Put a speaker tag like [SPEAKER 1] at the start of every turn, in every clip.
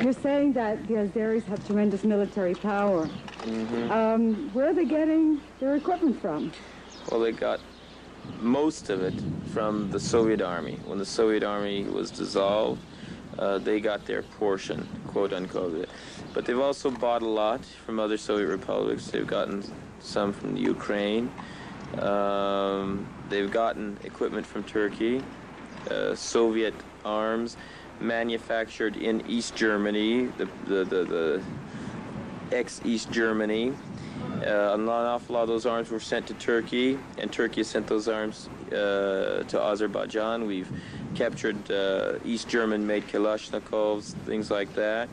[SPEAKER 1] You're saying that the Azeris have tremendous military power.
[SPEAKER 2] Mm-hmm.
[SPEAKER 1] Where are they getting their equipment from?
[SPEAKER 2] Well, they got most of it from the Soviet Army. When the Soviet Army was dissolved, they got their portion, quote unquote. But they've also bought a lot from other Soviet republics. They've gotten some from the Ukraine. They've gotten equipment from Turkey, Soviet arms manufactured in East Germany, the ex-East Germany. An awful lot of those arms were sent to Turkey, and Turkey sent those arms to Azerbaijan. We've captured East German-made Kalashnikovs, things like that.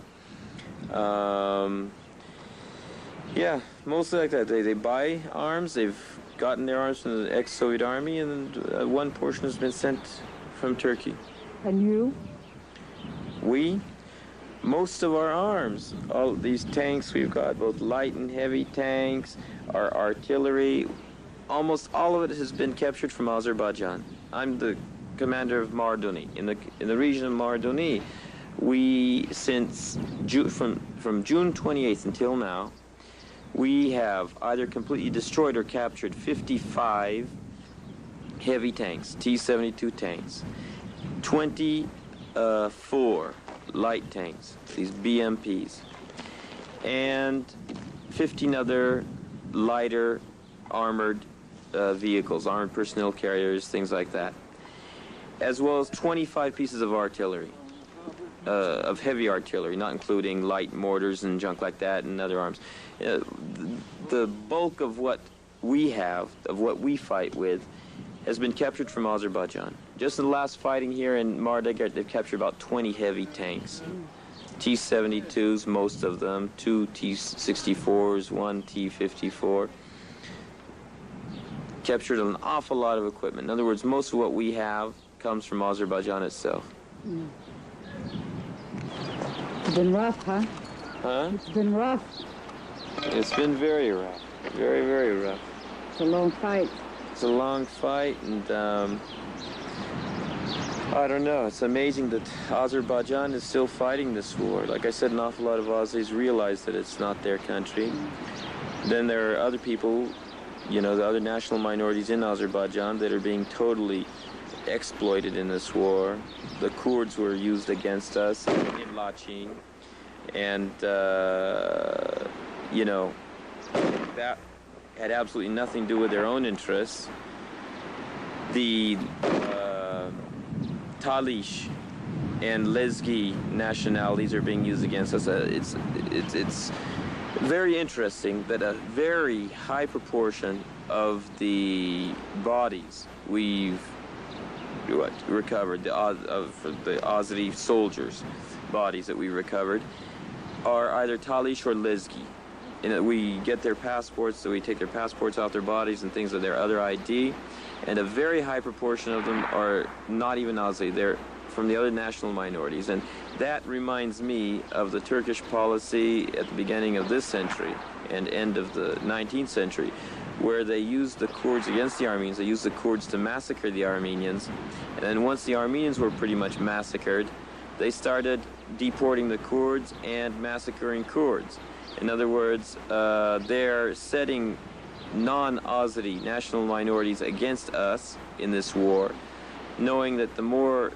[SPEAKER 2] Yeah, mostly like that. They buy arms. They've gotten their arms from the ex-Soviet Army, and one portion has been sent from Turkey.
[SPEAKER 1] And you?
[SPEAKER 2] Most of our arms, all these tanks we've got, both light and heavy tanks, our artillery, almost all of it has been captured from Azerbaijan. I'm the commander of Marduni. In the region of Marduni, we, since from June 28th until now, we have either completely destroyed or captured 55 heavy tanks, T-72 tanks, 24 light tanks, these BMPs, and 15 other lighter armored vehicles, armored personnel carriers, things like that, as well as 25 pieces of artillery, of heavy artillery, not including light mortars and junk like that and other arms. The bulk of what we have, of what we fight with, has been captured from Azerbaijan. Just in the last fighting here in Mardegert, they've captured about 20 heavy tanks. T-72s, most of them, 2 T-64s, 1 T-54. Captured an awful lot of equipment. In other words, most of what we have comes from Azerbaijan itself.
[SPEAKER 1] It's been rough, huh?
[SPEAKER 2] Huh?
[SPEAKER 1] It's been rough.
[SPEAKER 2] It's been very rough. Very, very rough.
[SPEAKER 1] It's a long fight.
[SPEAKER 2] It's a long fight, and I don't know. It's amazing that Azerbaijan is still fighting this war. Like I said, an awful lot of Aussies realize that it's not their country. Then there are other people, you know, the other national minorities in Azerbaijan that are being totally exploited in this war. The Kurds were used against us in Lachin, and you know, that had absolutely nothing to do with their own interests. The Talish and Lezgi nationalities are being used against us. It's very interesting that a very high proportion of the bodies we've recovered, the AZERI soldiers' bodies that we recovered, are either Talish or Lezgi. And we get their passports, so we take their passports off their bodies and things of their other ID, and a very high proportion of them are not even Azeri. They're from the other national minorities, and that reminds me of the Turkish policy at the beginning of this century and end of the 19th century, where they used the Kurds against the Armenians. They used the Kurds to massacre the Armenians, and then once the Armenians were pretty much massacred, they started deporting the Kurds and massacring Kurds. In other words, they're setting non-Azeri national minorities against us in this war, knowing that the more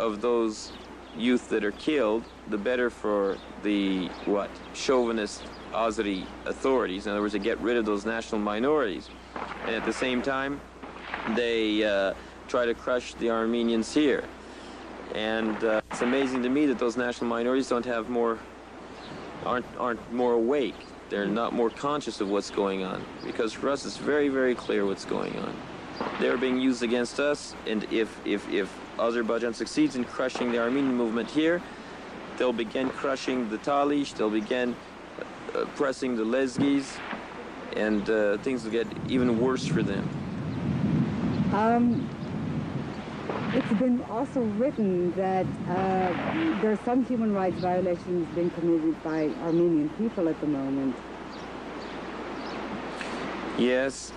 [SPEAKER 2] of those youth that are killed, the better for the, chauvinist Azeri authorities. In other words, to get rid of those national minorities. And at the same time, they try to crush the Armenians here. And it's amazing to me that those national minorities aren't more awake. They're not more conscious of what's going on, because for us it's very, very clear what's going on. They're being used against us, and if Azerbaijan succeeds in crushing the Armenian movement here, they'll begin crushing the Talish, they'll begin pressing the Lezgis, and things will get even worse for them.
[SPEAKER 1] It's been also written that there are some human rights violations being committed by Armenian people at the moment.
[SPEAKER 2] Yes,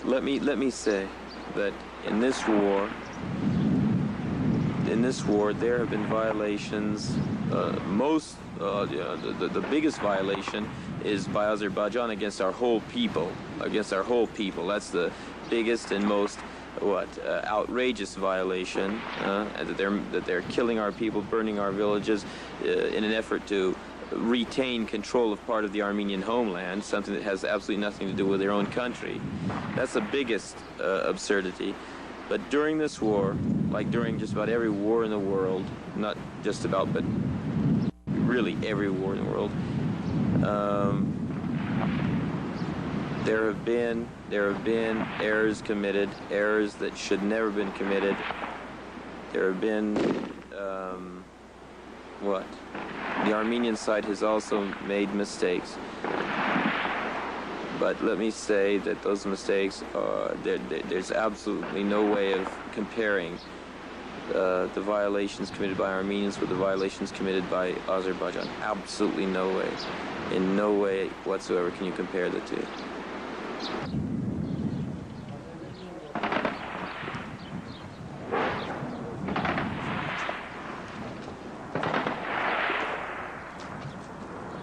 [SPEAKER 2] let me say that in this war, in this war, there have been violations. The biggest violation is by Azerbaijan against our whole people. That's the biggest and most outrageous violation, and that they're killing our people, burning our villages, in an effort to retain control of part of the Armenian homeland, something that has absolutely nothing to do with their own country. That's the biggest absurdity. But during this war, like during just about every war in the world, not just about, but really every war in the world, there have been errors committed, errors that should never have been committed. There have been the Armenian side has also made mistakes. But let me say that those mistakes there's absolutely no way of comparing the violations committed by Armenians with the violations committed by Azerbaijan. Absolutely no way. In no way whatsoever can you compare the two.